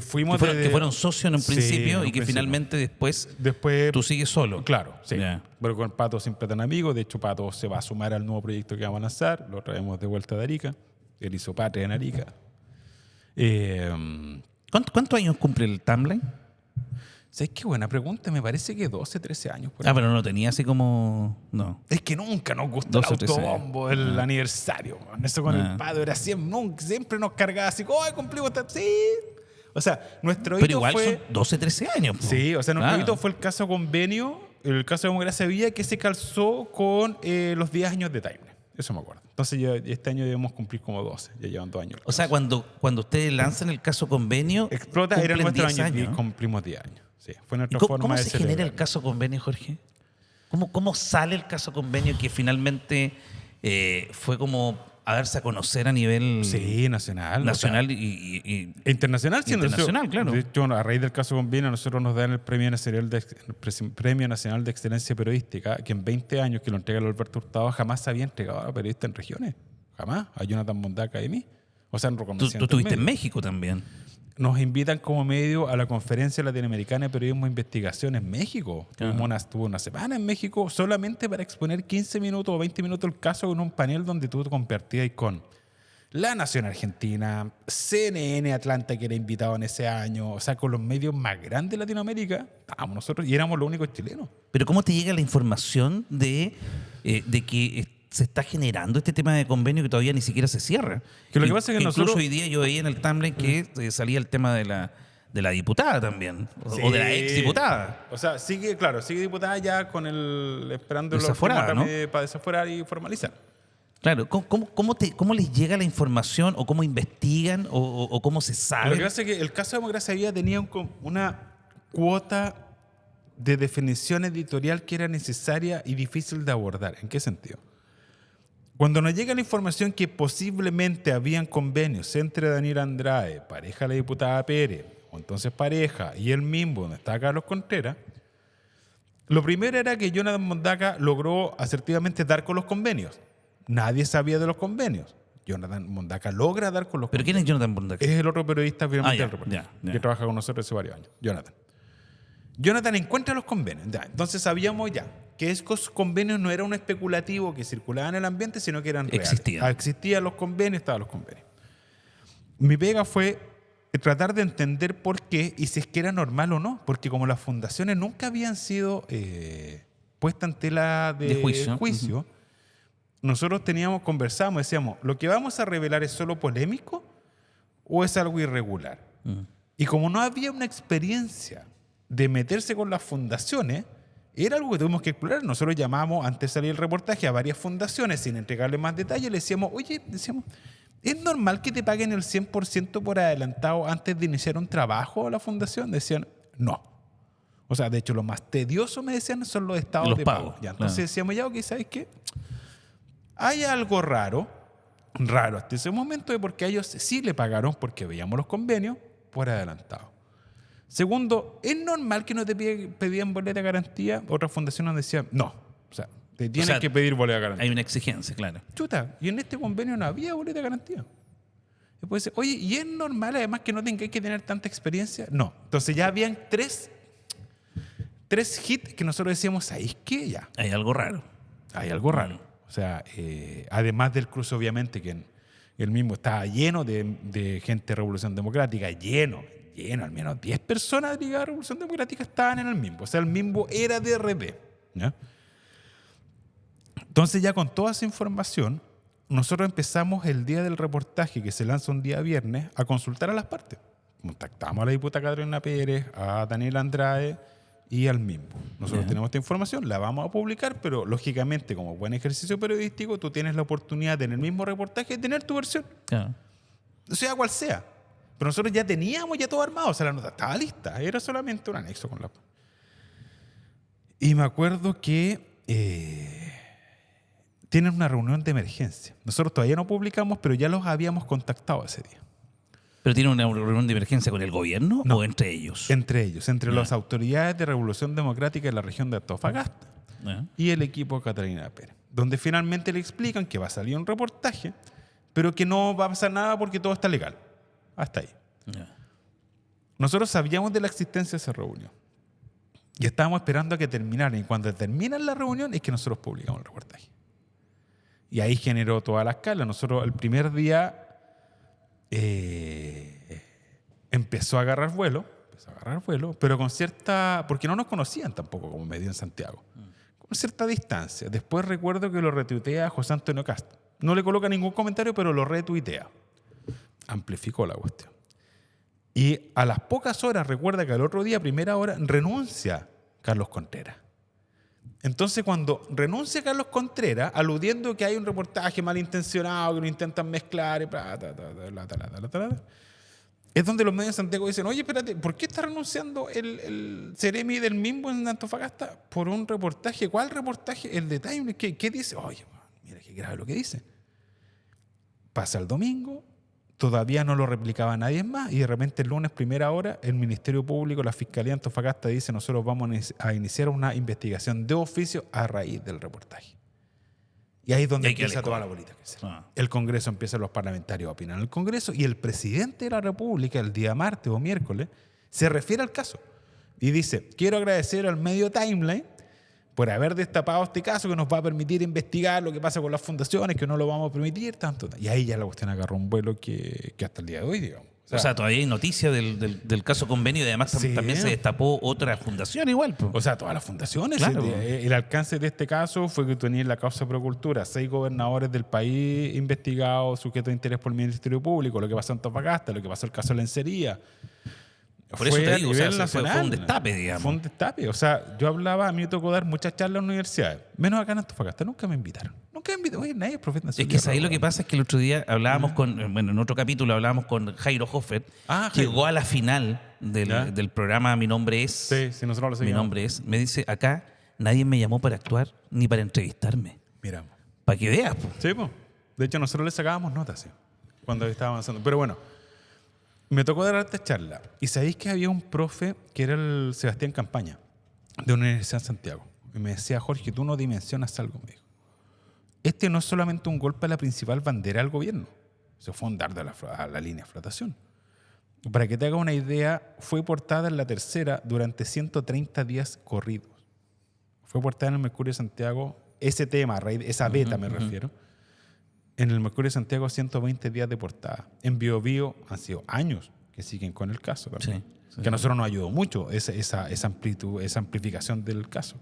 Fuimos Que fueron socios en un Sí, principio en un y que principio. finalmente después Después, tú sigues solo. claro, sí. Ya. Pero con Pato siempre tan amigos. De hecho, Pato se va a sumar al nuevo proyecto que vamos a lanzar. Lo traemos de vuelta de Arica. Él hizo patria en Arica. ¿Cuántos años cumple el timeline? ¿Sabes qué buena pregunta? Me parece que 12, 13 años. Por ahí. Pero no tenía así como... No. Es que nunca nos gustó el 12 o 13 autobombo, el aniversario. Man. Eso con el Pato era siempre nos cargaba así, ¡ay, cumplimos! Sí. O sea, nuestro Pero hito igual fue... son 12, 13 años. po. Sí, o sea, nuestro Claro. hito fue el caso convenio, el caso de Democracia Villa, que se calzó con los 10 años de Timeline. Eso me acuerdo. Entonces este año debemos cumplir como 12. Ya llevan 2 años. O sea, cuando ustedes lanzan el caso convenio, Explota, era cumplen nuestro 10 año y ¿no? cumplimos 10 años. Sí, fue ¿Y nuestra cómo, forma cómo de se genera el celebrar. caso convenio, Jorge? ¿Cómo sale el caso convenio que finalmente fue como a darse a conocer a nivel Sí, nacional. nacional o sea, y internacional, sí, internacional, nosotros- claro? De hecho, a raíz del caso convenio, a nosotros nos dan el Premio Nacional de Excelencia Periodística, que en 20 años que lo entrega el Alberto Hurtado jamás se había entregado a periodistas en regiones. Jamás. A Jonathan Mondaca y a mí. O sea, en tú reconocimiento estuviste del en medio. México también. Nos invitan como medio a la Conferencia Latinoamericana de Periodismo e Investigación en México. Tuve una semana en México solamente para exponer 15 minutos o 20 minutos el caso con un panel donde tú compartías con La Nación Argentina, CNN Atlanta, que era invitado en ese año, o sea, con los medios más grandes de Latinoamérica, estábamos nosotros y éramos los únicos chilenos. Pero ¿cómo te llega la información de que se está generando este tema de convenio que todavía ni siquiera se cierra? Que lo que pasa es que incluso nosotros- hoy día yo veía en el timeline que salía el tema de la diputada también, o de la ex diputada. O sea, sigue diputada ya con esperando los Desaforada, últimos ¿no? trámites para desaforar y formalizar. Claro, ¿cómo les llega la información o cómo investigan o cómo se Lo sabe? que pasa es que el caso de Democracia Viva tenía una cuota de definición editorial que era necesaria y difícil de abordar. ¿En qué sentido? Cuando nos llega la información que posiblemente habían convenios entre Daniel Andrade, pareja de la diputada Pérez, o entonces pareja, y él mismo, donde está Carlos Contreras, lo primero era que Jonathan Mondaca logró asertivamente dar con los convenios. Nadie sabía de los convenios. Jonathan Mondaca logra dar con los ¿Pero quién es Jonathan Bondac? es el otro periodista finalmente ya, del reportaje, ya. que trabaja con nosotros hace varios años, Jonathan. Jonathan encuentra los convenios. Ya, entonces sabíamos ya que esos convenios no eran un especulativo que circulaba en el ambiente, sino que eran reales. Existían. Existían los convenios, estaban los convenios. Mi pega fue tratar de entender por qué y si es que era normal o no, porque como las fundaciones nunca habían sido puestas en tela de juicio, nosotros conversábamos, decíamos, ¿lo que vamos a revelar es solo polémico o es algo irregular? Y como no había una experiencia de meterse con las fundaciones, era algo que tuvimos que explorar. Nosotros llamamos, antes de salir el reportaje, a varias fundaciones sin entregarle más detalles. Le decíamos, oye, ¿es normal que te paguen el 100% por adelantado antes de iniciar un trabajo a la fundación? Decían, no. O sea, de hecho, lo más tedioso, me decían, son los estados Los de pagos, pago. Ya, entonces claro. decíamos, ya, ok, ¿sabes qué? Hay algo raro hasta ese momento, de porque a ellos sí le pagaron, porque veíamos los convenios, por adelantado. Segundo, ¿es normal que no te pedían boleta de garantía? Otras fundaciones nos decían, no. O sea, te tienen que pedir boleta de garantía. Hay una exigencia, claro. Chuta, y en este convenio no había boleta de garantía. Después dice, oye, ¿y es normal además que no tengáis que tener tanta experiencia? No. Entonces ya habían tres hits que nosotros decíamos, ¿sabéis qué? Ya, Hay algo raro. hay algo raro. O sea, además del cruce, obviamente, que el mismo estaba lleno de gente de Revolución Democrática, lleno, al menos 10 personas ligadas a Revolución Democrática estaban en el MIMBO. O sea, el MIMBO era de RD. ¿Ya? Entonces, ya con toda esa información, nosotros empezamos el día del reportaje, que se lanza un día viernes, a consultar a las partes. Contactamos a la diputada Carolina Pérez, a Daniel Andrade y al MIMBO. Nosotros tenemos esta información, la vamos a publicar, pero lógicamente, como buen ejercicio periodístico, tú tienes la oportunidad de en el mismo reportaje tener tu versión, Claro. sea cual sea. Pero nosotros ya teníamos todo armado, o sea, la nota estaba lista, era solamente un anexo con la... Y me acuerdo que tienen una reunión de emergencia. Nosotros todavía no publicamos, pero ya los habíamos contactado ese día. ¿Pero tiene una reunión de emergencia con el gobierno No. o entre ellos? Entre ellos, entre las autoridades de Revolución Democrática de la región de Antofagasta ¿Eh? y el equipo de Catalina Pérez, donde finalmente le explican que va a salir un reportaje, pero que no va a pasar nada porque todo está legal. Hasta ahí. Ya. Nosotros sabíamos de la existencia de esa reunión y estábamos esperando a que terminaran. Y cuando terminan la reunión es que nosotros publicamos el reportaje. Y ahí generó toda la escala. Nosotros el primer día empezó a agarrar vuelo, pero con cierta... porque no nos conocían tampoco como medio en Santiago. Con cierta distancia. Después recuerdo que lo retuitea José Antonio Castro. No le coloca ningún comentario, pero lo retuitea. Amplificó la cuestión. Y a las pocas horas, recuerda que al otro día, primera hora, renuncia Carlos Contreras. Entonces, cuando renuncia Carlos Contreras, aludiendo que hay un reportaje malintencionado, que lo intentan mezclar, es donde los medios de Santiago dicen, oye, espérate, ¿por qué está renunciando el Ceremi del Mimbo en Antofagasta? Por un reportaje. ¿Cuál reportaje? El de Time. ¿Qué dice? Oye, mira qué grave lo que dice. Pasa el domingo, todavía no lo replicaba nadie más y de repente el lunes, primera hora, el Ministerio Público, la Fiscalía de Antofagasta dice nosotros vamos a iniciar una investigación de oficio a raíz del reportaje. Y ahí es donde empieza toda la bolita. El Congreso empieza, los parlamentarios a opinar en el Congreso y el presidente de la República el día martes o miércoles se refiere al caso y dice, quiero agradecer al medio Timeline por haber destapado este caso que nos va a permitir investigar lo que pasa con las fundaciones, que no lo vamos a permitir, tanto. Y ahí ya la cuestión agarró un vuelo que hasta el día de hoy, digamos. O sea, todavía hay noticia del caso convenio y además Sí. también se destapó otra fundación igual. Po. O sea, todas las fundaciones. Claro. El alcance de este caso fue que tenía la causa de Procultura 6 gobernadores del país investigados, sujetos de interés por el Ministerio Público, lo que pasó en Antofagasta, lo que pasó en el caso de Lencería. Por eso te digo, o sea, fue nacional. un destape, digamos. Fue un destape. O sea, yo hablaba, a mí me tocó dar muchas charlas en universidades, menos acá en Antofagasta. Nunca me invitaron. Oye, nadie es profeta. Es que ahí lo que pasa es que el otro día hablábamos en otro capítulo hablábamos con Jairo Hofer, que llegó a la final del programa Mi Nombre Es. Sí, nosotros lo seguimos. Mi Nombre Es. Me dice, acá nadie me llamó para actuar ni para entrevistarme. Mira. Para que veas, po. Sí, pues. De hecho, nosotros le sacábamos notas, sí, cuando estaba avanzando. Pero bueno, me tocó dar esta charla. Y sabéis que había un profe que era el Sebastián Campaña, de una Universidad de Santiago. Y me decía, Jorge, tú no dimensionas algo, me dijo. Este no es solamente un golpe a la principal bandera del gobierno. Se fue un dardo a la línea de flotación. Para que te haga una idea, fue portada en La Tercera durante 130 días corridos. Fue portada en el Mercurio de Santiago, ese tema, esa beta me refiero, en el Mercurio de Santiago 120 días de portada. En Bio Bio han sido años que siguen con el caso también. Sí, que a nosotros nos ayudó mucho esa amplitud, esa amplificación del caso.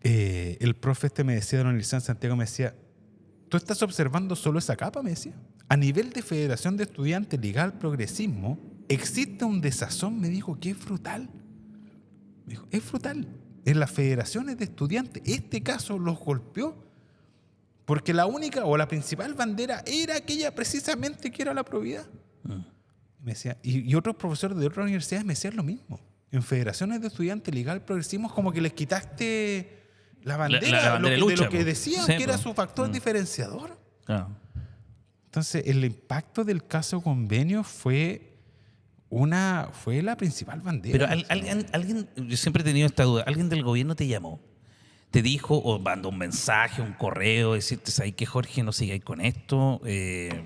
El profe me decía de la Universidad de Santiago, me decía, ¿tú estás observando solo esa capa? Me decía. A nivel de Federación de Estudiantes Legal Progresismo, existe un desazón, me dijo, que es brutal. Me dijo, es brutal. En las federaciones de estudiantes, este caso los golpeó porque la única o la principal bandera era aquella precisamente que era la probidad. Me decía, y otros profesores de otras universidades me decían lo mismo. En federaciones de estudiantes Legal Progresismo como que les quitaste la bandera, bandera de lo que decían que era su factor diferenciador. Claro. Entonces, el impacto del caso convenio fue la principal bandera. Pero alguien, yo siempre he tenido esta duda, ¿alguien del gobierno te llamó? ¿Te dijo o mandó un mensaje, un correo, decirte, ¿sabes qué, Jorge? No sigáis con esto,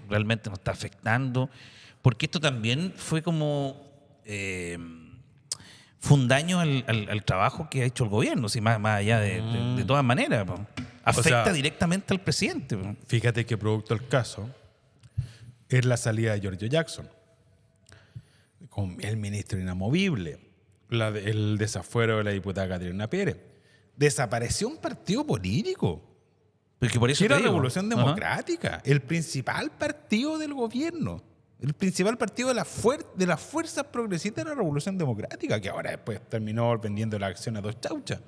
realmente nos está afectando? Porque esto también fue como... fue un daño al trabajo que ha hecho el gobierno, si más allá de todas maneras. Po. Afecta directamente al presidente. Po. Fíjate que producto del caso es la salida de Giorgio Jackson, con el ministro inamovible, el desafuero de la diputada Catalina Pérez. Desapareció un partido político. Porque por eso era Revolución Democrática, el principal partido del gobierno. El principal partido de las fuerzas progresistas de la Revolución Democrática, que ahora después terminó vendiendo las acciones a dos chauchas.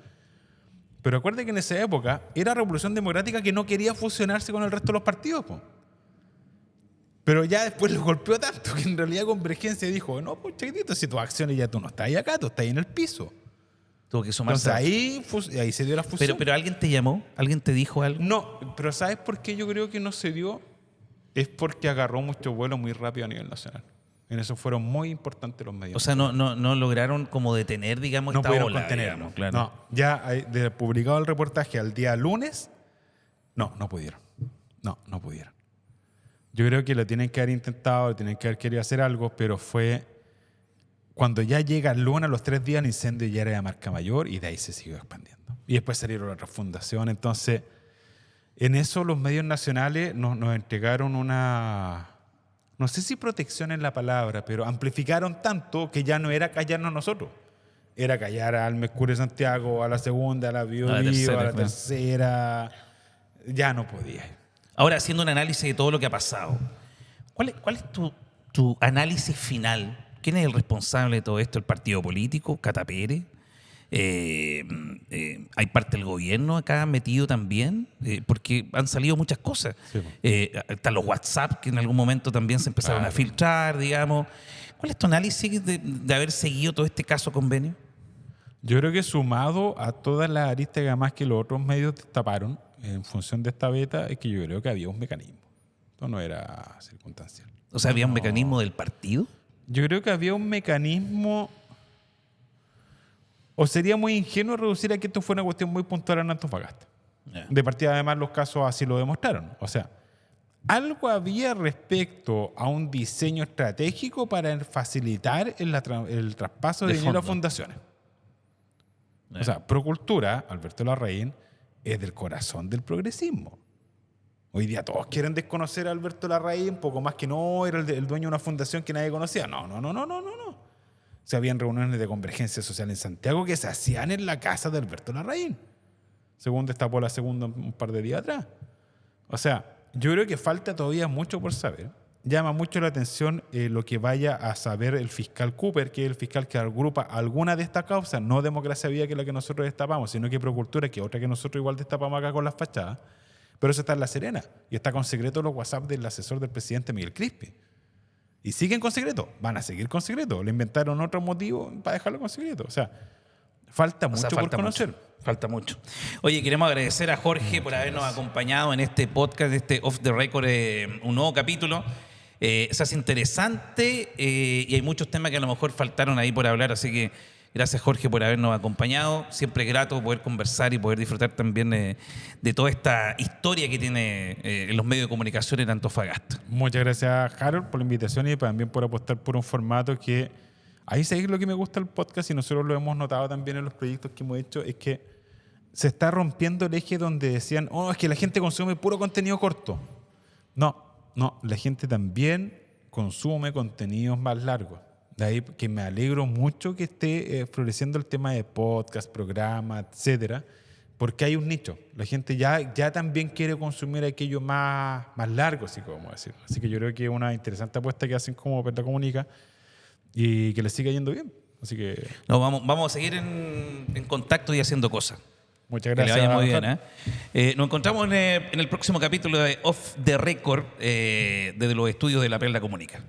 Pero acuérdate que en esa época era Revolución Democrática que no quería fusionarse con el resto de los partidos. Po. Pero ya después lo golpeó tanto que en realidad Convergencia dijo, no, pues chiquitito, si tus acciones ya tú no estás ahí acá, tú estás ahí en el piso. Tuvo que sumarse. Entonces ahí se dio la fusión. Pero alguien te llamó, alguien te dijo algo. No, pero ¿sabes por qué yo creo que no se dio? Es porque agarró mucho vuelo muy rápido a nivel nacional. En eso fueron muy importantes los medios. O sea, no lograron como detener, digamos, no esta pudieron ola, contenerlo. digamos, claro. No, ya de publicado el reportaje al día lunes, no pudieron. No pudieron. Yo creo que lo tienen que haber intentado, tienen que haber querido hacer algo, pero fue cuando ya llega el lunes, a los 3 días, el incendio ya era de marca mayor y de ahí se siguió expandiendo. Y después salieron otras fundaciones. Entonces, en eso los medios nacionales nos entregaron una, no sé si protección es la palabra, pero amplificaron tanto que ya no era callarnos nosotros. Era callar al Mercurio de Santiago, a la Segunda, a la Bio Bio, a la Tercera. Ya no podía. Ahora, haciendo un análisis de todo lo que ha pasado, ¿cuál es tu análisis final? ¿Quién es el responsable de todo esto? ¿El partido político? ¿Cata Pérez? ¿Hay parte del gobierno acá metido también? Porque han salido muchas cosas. Sí. Están los WhatsApp que en algún momento también se empezaron a filtrar, digamos. ¿Cuál es tu análisis de haber seguido todo este caso convenio? Yo creo que sumado a todas las aristas que además que los otros medios destaparon en función de esta beta, es que yo creo que había un mecanismo. Esto no era circunstancial. O sea, ¿había un mecanismo del partido? Yo creo que había un mecanismo. O sería muy ingenuo reducir a que esto fuera una cuestión muy puntual en Antofagasta. Yeah. De partida, además, los casos así lo demostraron. O sea, algo había respecto a un diseño estratégico para facilitar el traspaso de dinero a fundaciones. Yeah. O sea, Procultura, Alberto Larraín, es del corazón del progresismo. Hoy día todos quieren desconocer a Alberto Larraín, poco más que no era el dueño de una fundación que nadie conocía. No. O sea, habían reuniones de convergencia social en Santiago que se hacían en la casa de Alberto Larraín. Según destapó la segunda un par de días atrás. O sea, yo creo que falta todavía mucho por saber. Llama mucho la atención lo que vaya a saber el fiscal Cooper, que es el fiscal que agrupa alguna de estas causas, no Democracia Viva, que es la que nosotros destapamos, sino que Procultura, que es otra que nosotros igual destapamos acá con las fachadas. Pero eso está en La Serena y está con secreto los WhatsApp del asesor del presidente Miguel Crispi. Y siguen con secreto, van a seguir con secreto. Le inventaron otro motivo para dejarlo con secreto. O sea, falta mucho por conocer. Falta mucho. Oye, queremos agradecer a Jorge por habernos acompañado en este podcast, este Off the Record, un nuevo capítulo. Se hace interesante y hay muchos temas que a lo mejor faltaron ahí por hablar, así que gracias, Jorge, por habernos acompañado. Siempre es grato poder conversar y poder disfrutar también de toda esta historia que tiene en los medios de comunicación en Antofagasta. Muchas gracias, Harold, por la invitación y también por apostar por un formato que... Ahí seguir lo que me gusta del podcast y nosotros lo hemos notado también en los proyectos que hemos hecho, es que se está rompiendo el eje donde decían, es que la gente consume puro contenido corto. No, la gente también consume contenidos más largos. De ahí que me alegro mucho que esté floreciendo el tema de podcast, programas, etcétera, porque hay un nicho. La gente ya también quiere consumir aquello más largo, así como vamos a decir. Así que yo creo que es una interesante apuesta que hacen como Perla Comunica y que les siga yendo bien. Así que... Vamos a seguir en contacto y haciendo cosas. Muchas gracias. Que le vaya muy bien. Nos encontramos en el próximo capítulo de Off the Record desde los estudios de La Perla Comunica.